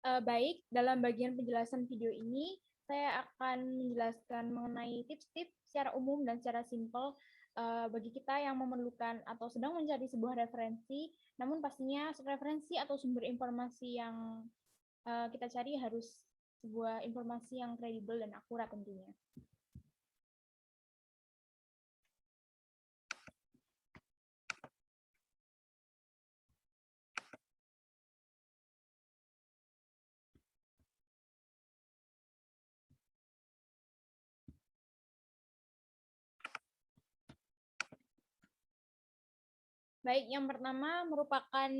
Baik, dalam bagian penjelasan video ini, saya akan menjelaskan mengenai tips-tips secara umum dan secara simpel bagi kita yang memerlukan atau sedang mencari sebuah referensi, namun pastinya referensi atau sumber informasi yang kita cari harus sebuah informasi yang kredibel dan akurat tentunya. Baik, yang pertama merupakan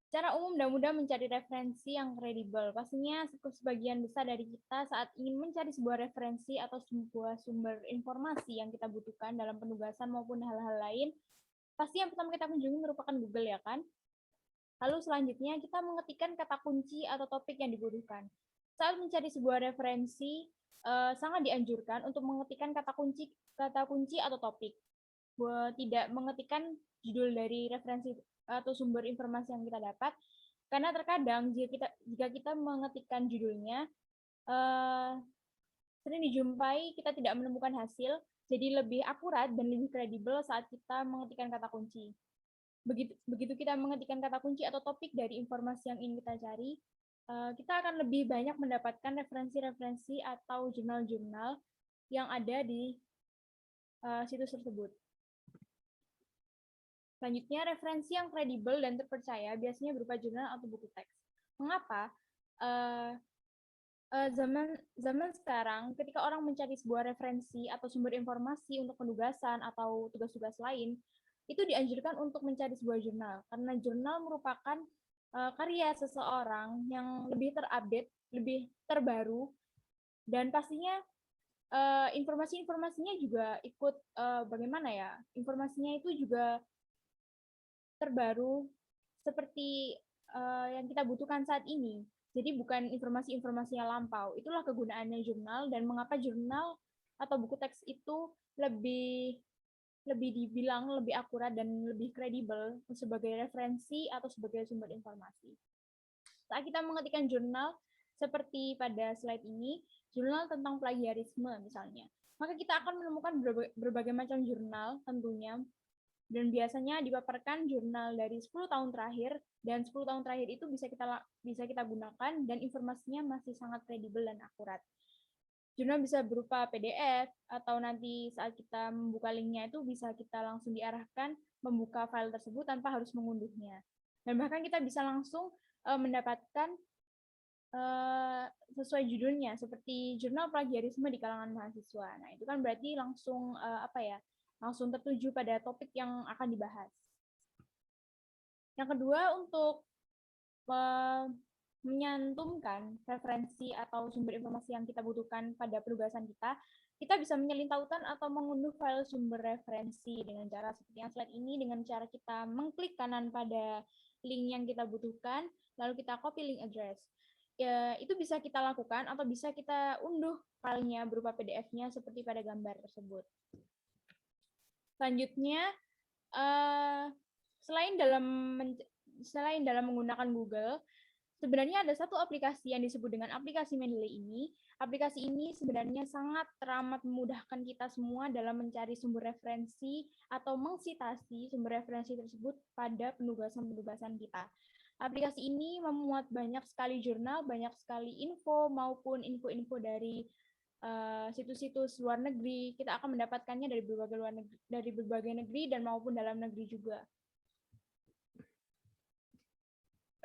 cara umum dan mudah mencari referensi yang kredibel. Pastinya sebagian besar dari kita saat ingin mencari sebuah referensi atau sebuah sumber informasi yang kita butuhkan dalam penugasan maupun hal-hal lain, pasti yang pertama kita kunjungi merupakan Google, ya kan? Lalu selanjutnya kita mengetikkan kata kunci atau topik yang dibutuhkan. Saat mencari sebuah referensi, sangat dianjurkan untuk mengetikkan kata kunci atau topik. Tidak mengetikkan judul dari referensi atau sumber informasi yang kita dapat, karena terkadang jika kita mengetikkan judulnya, sering dijumpai kita tidak menemukan hasil, jadi lebih akurat dan lebih kredibel saat kita mengetikkan kata kunci. Begitu kita mengetikkan kata kunci atau topik dari informasi yang ingin kita cari, kita akan lebih banyak mendapatkan referensi-referensi atau jurnal-jurnal yang ada di situs tersebut. Selanjutnya, referensi yang kredibel dan terpercaya biasanya berupa jurnal atau buku teks. Mengapa? Zaman sekarang, ketika orang mencari sebuah referensi atau sumber informasi untuk penugasan atau tugas-tugas lain, itu dianjurkan untuk mencari sebuah jurnal, karena jurnal merupakan karya seseorang yang lebih terupdate, lebih terbaru, dan pastinya informasi-informasinya juga ikut bagaimana ya? Informasinya itu juga terbaru seperti yang kita butuhkan saat ini. Jadi bukan informasi-informasi yang lampau. Itulah kegunaannya jurnal dan mengapa jurnal atau buku teks itu lebih dibilang lebih akurat dan lebih kredibel sebagai referensi atau sebagai sumber informasi. Saat kita mengetikkan jurnal seperti pada slide ini, jurnal tentang plagiarisme misalnya, maka kita akan menemukan berbagai macam jurnal tentunya, dan biasanya dipaparkan jurnal dari 10 tahun terakhir, dan 10 tahun terakhir itu bisa kita gunakan dan informasinya masih sangat kredibel dan akurat. Jurnal bisa berupa PDF atau nanti saat kita membuka linknya itu bisa kita langsung diarahkan membuka file tersebut tanpa harus mengunduhnya. Dan bahkan kita bisa langsung mendapatkan sesuai judulnya seperti jurnal plagiarisme di kalangan mahasiswa. Nah, itu kan berarti langsung langsung tertuju pada topik yang akan dibahas. Yang kedua, untuk menyantumkan referensi atau sumber informasi yang kita butuhkan pada penugasan kita bisa menyalin tautan atau mengunduh file sumber referensi dengan cara seperti yang slide ini, dengan cara kita mengklik kanan pada link yang kita butuhkan, lalu kita copy link address. Ya, itu bisa kita lakukan atau bisa kita unduh filenya berupa PDF-nya seperti pada gambar tersebut. Selanjutnya, selain dalam menggunakan Google, sebenarnya ada satu aplikasi yang disebut dengan aplikasi Mendeley ini. Aplikasi ini sebenarnya sangat teramat memudahkan kita semua dalam mencari sumber referensi atau mengsitasi sumber referensi tersebut pada penugasan-penugasan kita. Aplikasi ini memuat banyak sekali jurnal, banyak sekali info maupun info-info dari situs-situs luar negeri. Kita akan mendapatkannya dari berbagai negeri dan maupun dalam negeri juga.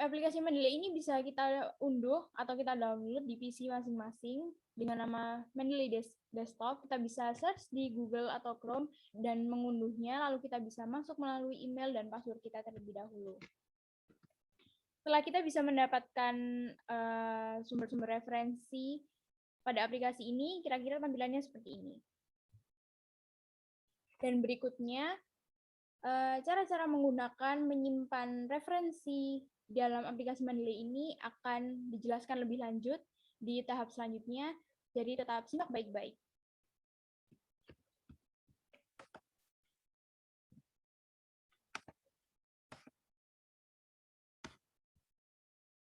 Aplikasi Mendeley ini bisa kita unduh atau kita download di PC masing-masing dengan nama Mendeley Desktop. Kita bisa search di Google atau Chrome dan mengunduhnya, lalu kita bisa masuk melalui email dan password kita terlebih dahulu. Setelah kita bisa mendapatkan sumber-sumber referensi pada aplikasi ini, kira-kira tampilannya seperti ini. Dan berikutnya, cara-cara menggunakan menyimpan referensi dalam aplikasi Mendeley ini akan dijelaskan lebih lanjut di tahap selanjutnya, jadi tetap simak baik-baik.